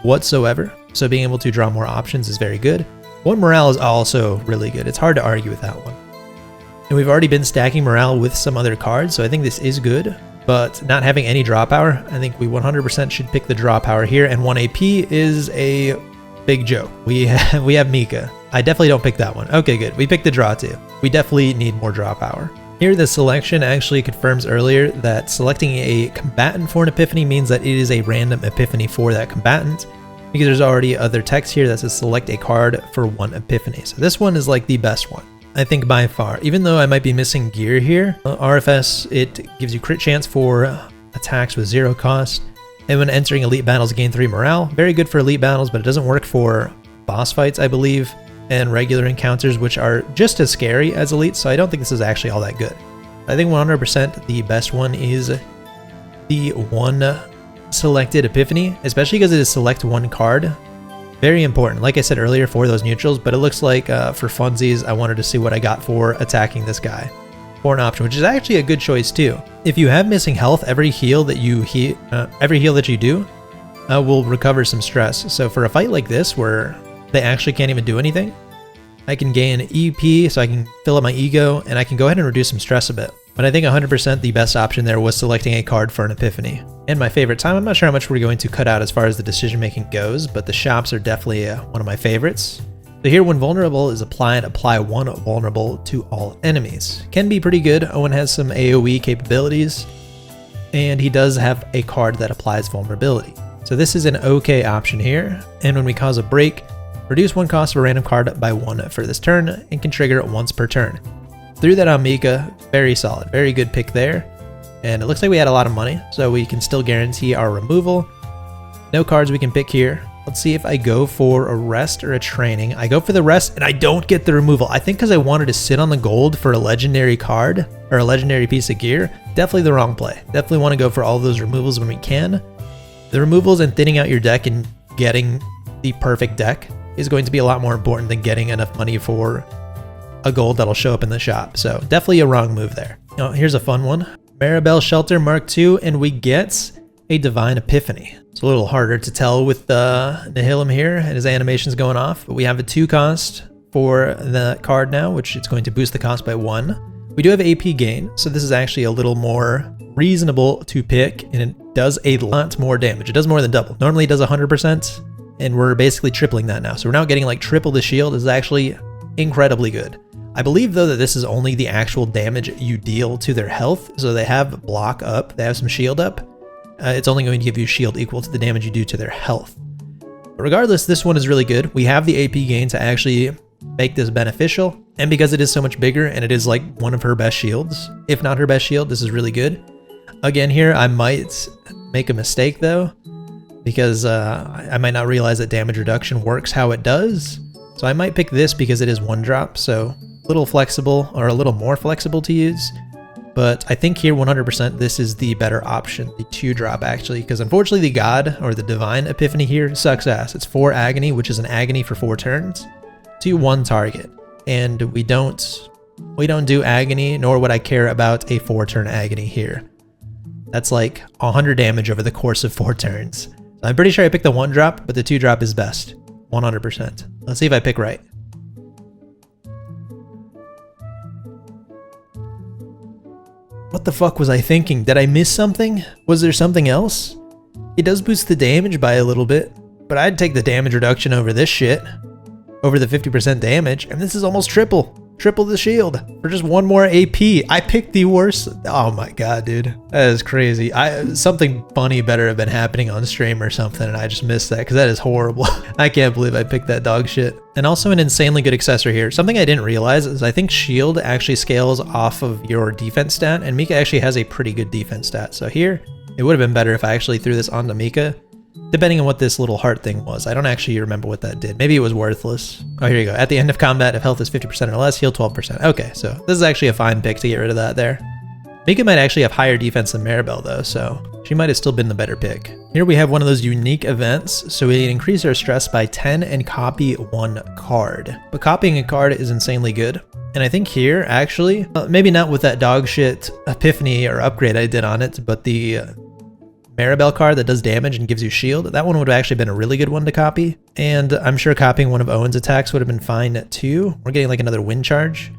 whatsoever, so being able to draw more options is very good. 1 morale is also really good. It's hard to argue with that one. And we've already been stacking morale with some other cards, so I think this is good. But not having any draw power, I think we 100% should pick the draw power here, and 1 AP is a big joke. We have Mika. I definitely don't pick that one. Okay, good. We picked the draw too. We definitely need more draw power. Here, the selection actually confirms earlier that selecting a combatant for an epiphany means that it is a random epiphany for that combatant, because there's already other text here that says select a card for 1 epiphany. So this one is like the best one, I think, by far. Even though I might be missing gear here, RFS, it gives you crit chance for attacks with 0 cost, and when entering elite battles gain 3 morale. Very good for elite battles, but it doesn't work for boss fights, I believe, and regular encounters, which are just as scary as elite, so I don't think this is actually all that good. I think 100% the best one is the 1 selected epiphany, especially because it is select 1 card. Very important, like I said earlier, for those neutrals, but it looks like for funsies, I wanted to see what I got for attacking this guy for an option, which is actually a good choice too. If you have missing health, every heal that you do will recover some stress. So for a fight like this, where they actually can't even do anything, I can gain EP, so I can fill up my ego, and I can go ahead and reduce some stress a bit. But I think 100% the best option there was selecting a card for an epiphany. And my favorite time, I'm not sure how much we're going to cut out as far as the decision making goes, but the shops are definitely one of my favorites. So here, when vulnerable is applied, apply 1 vulnerable to all enemies. Can be pretty good. Owen has some AoE capabilities, and he does have a card that applies vulnerability. So this is an okay option here. And when we cause a break, reduce 1 cost of a random card by 1 for this turn, and can trigger it once per turn. Threw that on Mika, very solid, very good pick there. And it looks like we had a lot of money, so we can still guarantee our removal. No cards we can pick here. Let's see if I go for a rest or a training. I go for the rest, and I don't get the removal. I think because I wanted to sit on the gold for a legendary card, or a legendary piece of gear. Definitely the wrong play. Definitely want to go for all of those removals when we can. The removals and thinning out your deck and getting the perfect deck is going to be a lot more important than getting enough money for a gold that'll show up in the shop. So definitely a wrong move there. Oh, here's a fun one. Maribel Shelter Mark II, and we get a Divine Epiphany. It's a little harder to tell with Nihilum here and his animations going off, but we have a 2 cost for the card now, which it's going to boost the cost by 1. We do have AP gain, so this is actually a little more reasonable to pick, and it does a lot more damage. It does more than double. Normally it does 100%, and we're basically tripling that now. So we're now getting like triple the shield. This is actually incredibly good. I believe though that this is only the actual damage you deal to their health. So they have block up, they have some shield up. It's only going to give you shield equal to the damage you do to their health. But regardless, this one is really good. We have the AP gain to actually make this beneficial. And because it is so much bigger and it is like one of her best shields, if not her best shield, this is really good. Again here, I might make a mistake though, because I might not realize that damage reduction works how it does. So I might pick this because it is 1 drop, so a little flexible, or a little more flexible to use. But I think here 100% this is the better option, the 2-drop actually, because unfortunately the God or the Divine Epiphany here sucks ass. It's 4 agony, which is an agony for 4 turns, to 1 target. And we don't do agony, nor would I care about a 4-turn agony here. That's like 100 damage over the course of 4 turns. So I'm pretty sure I picked the 1-drop, but the 2-drop is best, 100%. Let's see if I pick right. What the fuck was I thinking? Did I miss something? Was there something else? It does boost the damage by a little bit, but I'd take the damage reduction over this shit. Over the 50% damage, and this is almost triple the shield for just 1 more AP. I picked the worst. Oh my god, dude, that is crazy. Something funny better have been happening on stream or something, and I just missed that because that is horrible. I can't believe I picked that dog shit. And also an insanely good accessory here. Something I didn't realize is I think shield actually scales off of your defense stat, and Mika actually has a pretty good defense stat. So here, it would have been better if I actually threw this onto Mika, depending on what this little heart thing was. I don't actually remember what that did. Maybe it was worthless. Oh, here you go. At the end of combat, if health is 50% or less, heal 12%. Okay, so this is actually a fine pick to get rid of that there. Mika might actually have higher defense than Maribel though, so she might have still been the better pick. Here we have one of those unique events, so we increase our stress by 10 and copy 1 card. But copying a card is insanely good. And I think here, actually, maybe not with that dog shit epiphany or upgrade I did on it, but the Maribel card that does damage and gives you shield, that one would have actually been a really good one to copy. And I'm sure copying one of Owen's attacks would have been fine too. We're getting like another wind charge.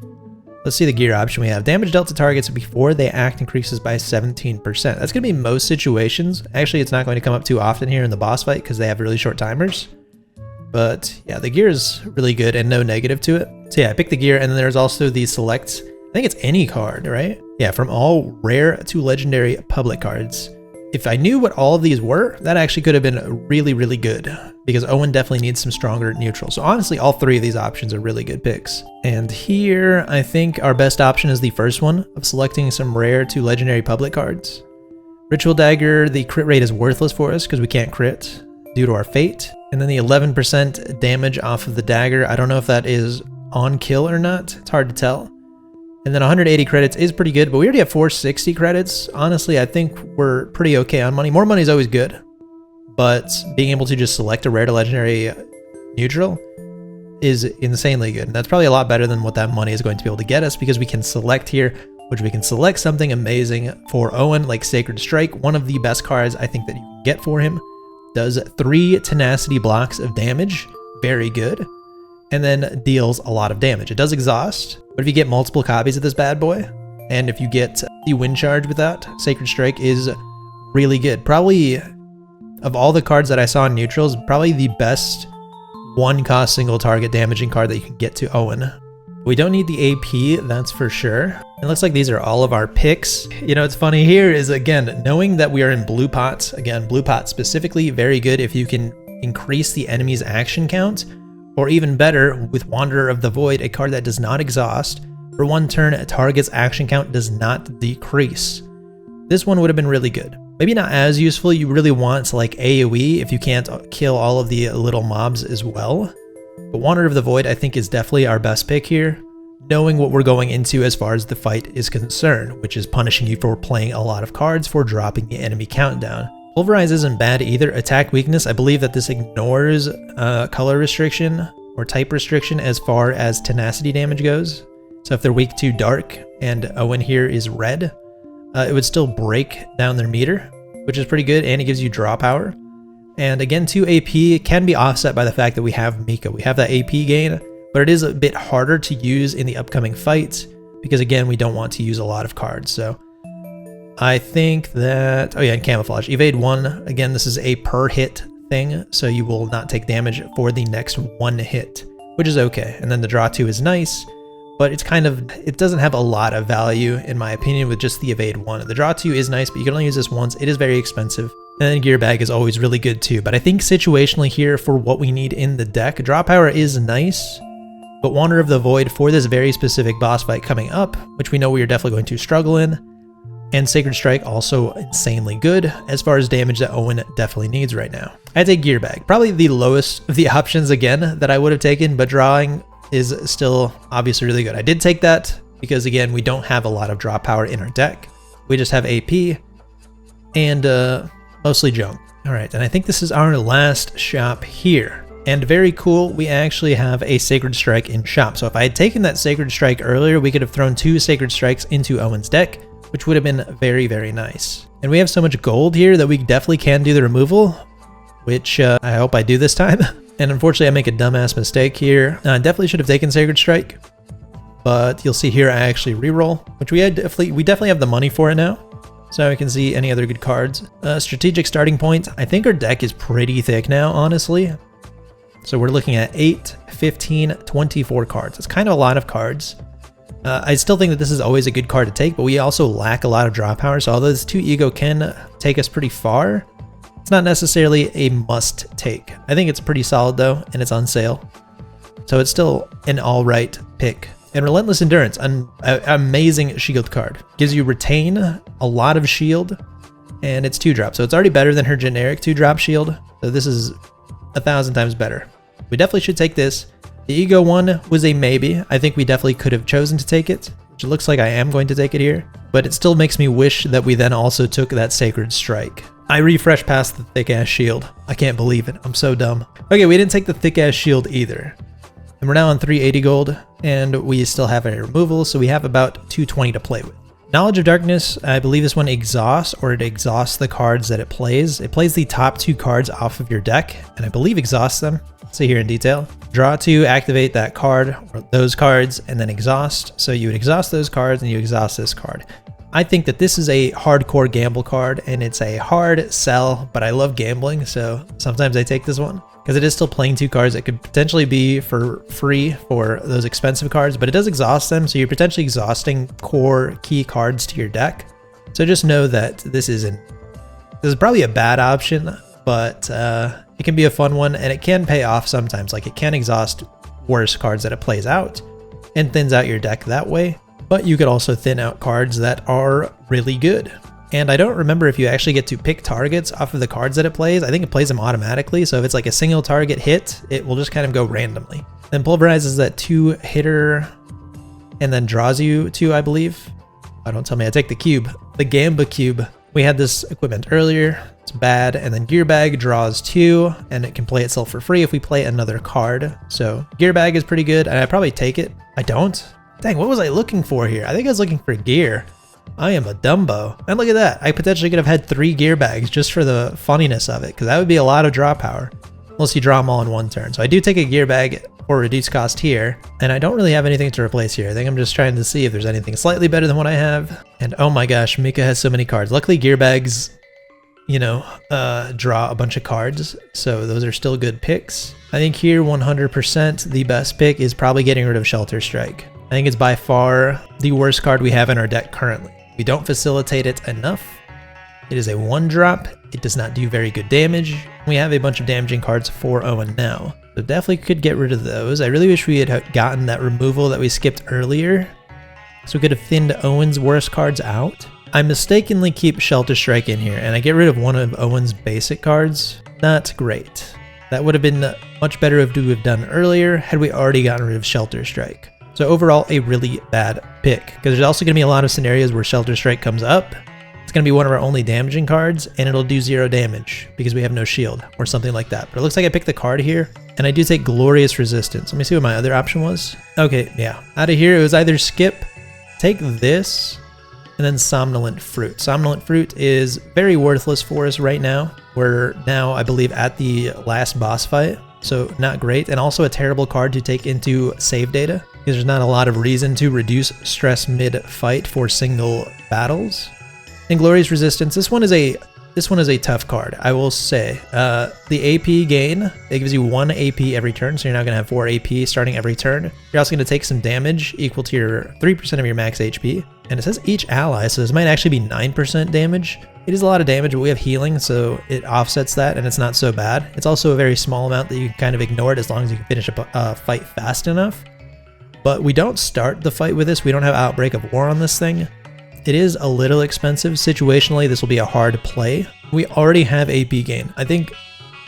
Let's see the gear option we have. Damage dealt to targets before they act increases by 17%. That's going to be most situations. Actually, it's not going to come up too often here in the boss fight because they have really short timers. But yeah, the gear is really good and no negative to it. So yeah, I picked the gear, and then there's also the select, I think it's any card, right? Yeah, from all rare to legendary public cards. If I knew what all of these were, that actually could have been really, really good, because Owen definitely needs some stronger neutral. So honestly, all 3 of these options are really good picks. And here, I think our best option is the first one of selecting some rare to legendary public cards. Ritual Dagger, the crit rate is worthless for us because we can't crit due to our fate. And then the 11% damage off of the dagger, I don't know if that is on kill or not. It's hard to tell. And then 180 credits is pretty good, but we already have 460 credits. Honestly, I think we're pretty okay on money. More money is always good, but being able to just select a rare to legendary neutral is insanely good. And that's probably a lot better than what that money is going to be able to get us, because we can select here, which we can select something amazing for Owen, like Sacred Strike, one of the best cards I think that you can get for him. Does 3 tenacity blocks of damage, very good. And then deals a lot of damage. It does exhaust, but if you get multiple copies of this bad boy, and if you get the wind charge with that, Sacred Strike is really good. Probably, of all the cards that I saw in neutrals, probably the best 1-cost single target damaging card that you can get to Owen. We don't need the AP, that's for sure. It looks like these are all of our picks. You know, what's funny here is, again, knowing that we are in blue pots, again, blue pot specifically, very good if you can increase the enemy's action count. Or even better, with Wanderer of the Void, a card that does not exhaust. For 1 turn, a target's action count does not decrease. This one would have been really good. Maybe not as useful. You really want like AoE if you can't kill all of the little mobs as well. But Wanderer of the Void, I think, is definitely our best pick here, knowing what we're going into as far as the fight is concerned, which is punishing you for playing a lot of cards for dropping the enemy countdown. Pulverize isn't bad either. Attack weakness, I believe that this ignores color restriction or type restriction as far as tenacity damage goes. So if they're weak to dark and Owen here is red, it would still break down their meter, which is pretty good, and it gives you draw power. And again, 2 AP can be offset by the fact that we have Mika. We have that AP gain, but it is a bit harder to use in the upcoming fights because, again, we don't want to use a lot of cards. So I think that, oh yeah, and Camouflage. Evade 1, again, this is a per hit thing, so you will not take damage for the next 1 hit, which is okay. And then the draw 2 is nice, but it's kind of, it doesn't have a lot of value, in my opinion, with just the Evade 1. The draw 2 is nice, but you can only use this once. It is very expensive. And then Gear Bag is always really good too, but I think situationally here for what we need in the deck, draw power is nice, but Wanderer of the Void for this very specific boss fight coming up, which we know we are definitely going to struggle in, and Sacred Strike also insanely good as far as damage that Owen definitely needs right now. I take Gear Bag, probably the lowest of the options again that I would have taken, but drawing is still obviously really good. I did take that because again, we don't have a lot of draw power in our deck. We just have AP and mostly junk. All right, and I think this is our last shop here. And very cool, we actually have a Sacred Strike in shop. So if I had taken that Sacred Strike earlier, we could have thrown 2 Sacred Strikes into Owen's deck, which would have been very, very nice. And we have so much gold here that we definitely can do the removal, which I hope I do this time. And unfortunately, I make a dumbass mistake here. I definitely should have taken Sacred Strike, but you'll see here I actually reroll, which we definitely have the money for it now. So I can see any other good cards. Strategic starting point. I think our deck is pretty thick now, honestly. So we're looking at 8, 15, 24 cards. It's kind of a lot of cards. I still think that this is always a good card to take, but we also lack a lot of draw power. So although this 2 ego can take us pretty far, it's not necessarily a must take. I think it's pretty solid though, and it's on sale. So it's still an all right pick. And Relentless Endurance, an amazing shield card. Gives you retain, a lot of shield, and it's 2-drop. So it's already better than her generic 2-drop shield. So this is 1,000 times better. We definitely should take this. The Ego one was a maybe. I think we definitely could have chosen to take it, which it looks like I am going to take it here. But it still makes me wish that we then also took that Sacred Strike. I refreshed past the thick-ass shield. I can't believe it. I'm so dumb. Okay, we didn't take the thick-ass shield either. And we're now on 380 gold, and we still have a removal, so we have about 220 to play with. Knowledge of Darkness, I believe this one exhausts, or it exhausts the cards that it plays. It plays the top 2 cards off of your deck, and I believe exhausts them. See here in detail. Draw 2, activate that card, or those cards, and then exhaust. So you would exhaust those cards, and you exhaust this card. I think that this is a hardcore gamble card, and it's a hard sell, but I love gambling, so sometimes I take this one. Because it is still playing 2 cards that could potentially be for free for those expensive cards, but it does exhaust them, so you're potentially exhausting core key cards to your deck. So just know that this is probably a bad option, but it can be a fun one, and it can pay off sometimes. Like, it can exhaust worse cards that it plays out, and thins out your deck that way. But you could also thin out cards that are really good. And I don't remember if you actually get to pick targets off of the cards that it plays. I think it plays them automatically. So if it's like a single target hit, it will just kind of go randomly. Then pulverizes that 2 hitter and then draws you 2, I believe. Oh, don't tell me I take the cube. The Gamba cube. We had this equipment earlier. It's bad. And then Gear Bag draws 2, and it can play itself for free if we play another card. So Gear Bag is pretty good, and I probably take it. I don't. Dang, what was I looking for here? I think I was looking for gear. I am a Dumbo. And look at that. I potentially could have had 3 gear bags just for the funniness of it, because that would be a lot of draw power. Unless you draw them all in one turn. So I do take a gear bag for reduced cost here, and I don't really have anything to replace here. I think I'm just trying to see if there's anything slightly better than what I have. And oh my gosh, Mika has so many cards. Luckily gear bags, you know, draw a bunch of cards, so those are still good picks. I think here 100% the best pick is probably getting rid of Shelter Strike. I think it's by far the worst card we have in our deck currently. We don't facilitate it enough. It is a 1-drop. It does not do very good damage. We have a bunch of damaging cards for Owen now. So definitely could get rid of those. I really wish we had gotten that removal that we skipped earlier, so we could have thinned Owen's worst cards out. I mistakenly keep Shelter Strike in here, and I get rid of one of Owen's basic cards. Not great. That would have been much better if we have done earlier had we already gotten rid of Shelter Strike. So overall, a really bad pick, because there's also going to be a lot of scenarios where Shelter Strike comes up. It's going to be one of our only damaging cards, and it'll do 0 damage because we have no shield or something like that. But it looks like I picked the card here, and I do take Glorious Resistance. Let me see what my other option was. Okay, yeah. Out of here, it was either skip, take this, and then Somnolent Fruit. Somnolent Fruit is very worthless for us right now. We're now, I believe, at the last boss fight, so not great. And also a terrible card to take into save data, because there's not a lot of reason to reduce stress mid-fight for single battles. And Glorious Resistance, this one is a tough card, I will say. The AP gain, it gives you 1 AP every turn, so you're now going to have 4 AP starting every turn. You're also going to take some damage equal to your 3% of your max HP. And it says each ally, so this might actually be 9% damage. It is a lot of damage, but we have healing, so it offsets that, and it's not so bad. It's also a very small amount that you can kind of ignore it as long as you can finish a fight fast enough. But we don't start the fight with this. We don't have Outbreak of War on this thing. It is a little expensive. Situationally, this will be a hard play. We already have AP gain. I think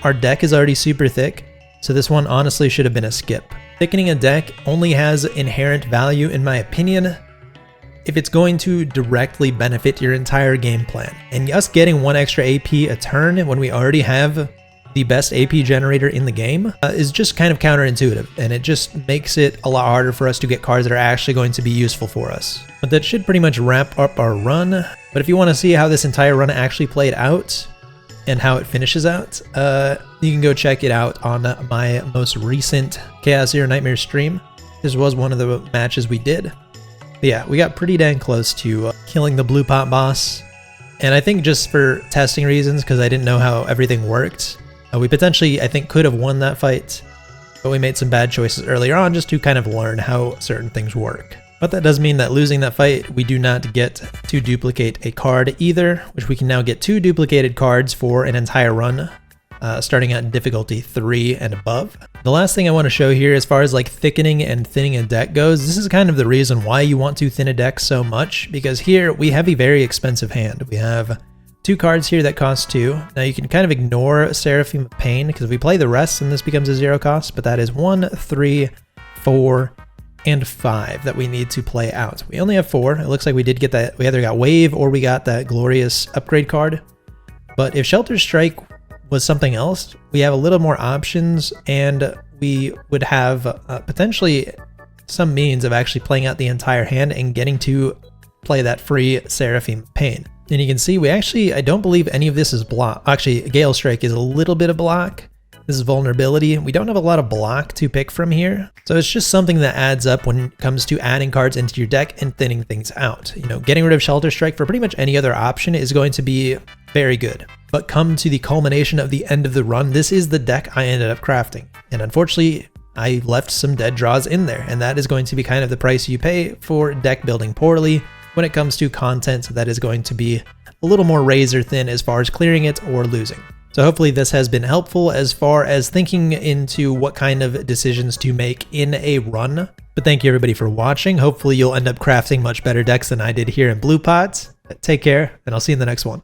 our deck is already super thick, so this one honestly should have been a skip. Thickening a deck only has inherent value in my opinion if it's going to directly benefit your entire game plan. And us getting 1 extra AP a turn when we already have the best AP generator in the game is just kind of counterintuitive, and it just makes it a lot harder for us to get cards that are actually going to be useful for us. But that should pretty much wrap up our run. But if you want to see how this entire run actually played out and how it finishes out, you can go check it out on my most recent Chaos Zero Nightmare stream. This was one of the matches we did. But yeah, we got pretty dang close to killing the blue pot boss. And I think just for testing reasons, because I didn't know how everything worked, we potentially, I think, could have won that fight, but we made some bad choices earlier on just to kind of learn how certain things work. But that does mean that losing that fight, we do not get to duplicate a card either, which we can now get 2 duplicated cards for an entire run, starting at difficulty 3 and above. The last thing I want to show here, as far as like thickening and thinning a deck goes, this is kind of the reason why you want to thin a deck so much, because here we have a very expensive hand. We have 2 cards here that cost 2. Now you can kind of ignore Seraphim of Pain, because if we play the rest, then this becomes a 0 cost, but that is 1, 3, 4, and 5 that we need to play out. We only have 4. It looks like we did get that. We either got Wave or we got that glorious upgrade card. But if Shelter Strike was something else, we have a little more options, and we would have potentially some means of actually playing out the entire hand and getting to play that free Seraphim Pain. And you can see we actually, I don't believe any of this is block. Actually, Gale Strike is a little bit of block. This is vulnerability. We don't have a lot of block to pick from here. So it's just something that adds up when it comes to adding cards into your deck and thinning things out. You know, getting rid of Shelter Strike for pretty much any other option is going to be very good. But come to the culmination of the end of the run, this is the deck I ended up crafting. And unfortunately, I left some dead draws in there, and that is going to be kind of the price you pay for deck building poorly when it comes to content that is going to be a little more razor thin as far as clearing it or losing. So hopefully this has been helpful as far as thinking into what kind of decisions to make in a run. But thank you everybody for watching. Hopefully you'll end up crafting much better decks than I did here in Blue Pot. Take care, and I'll see you in the next one.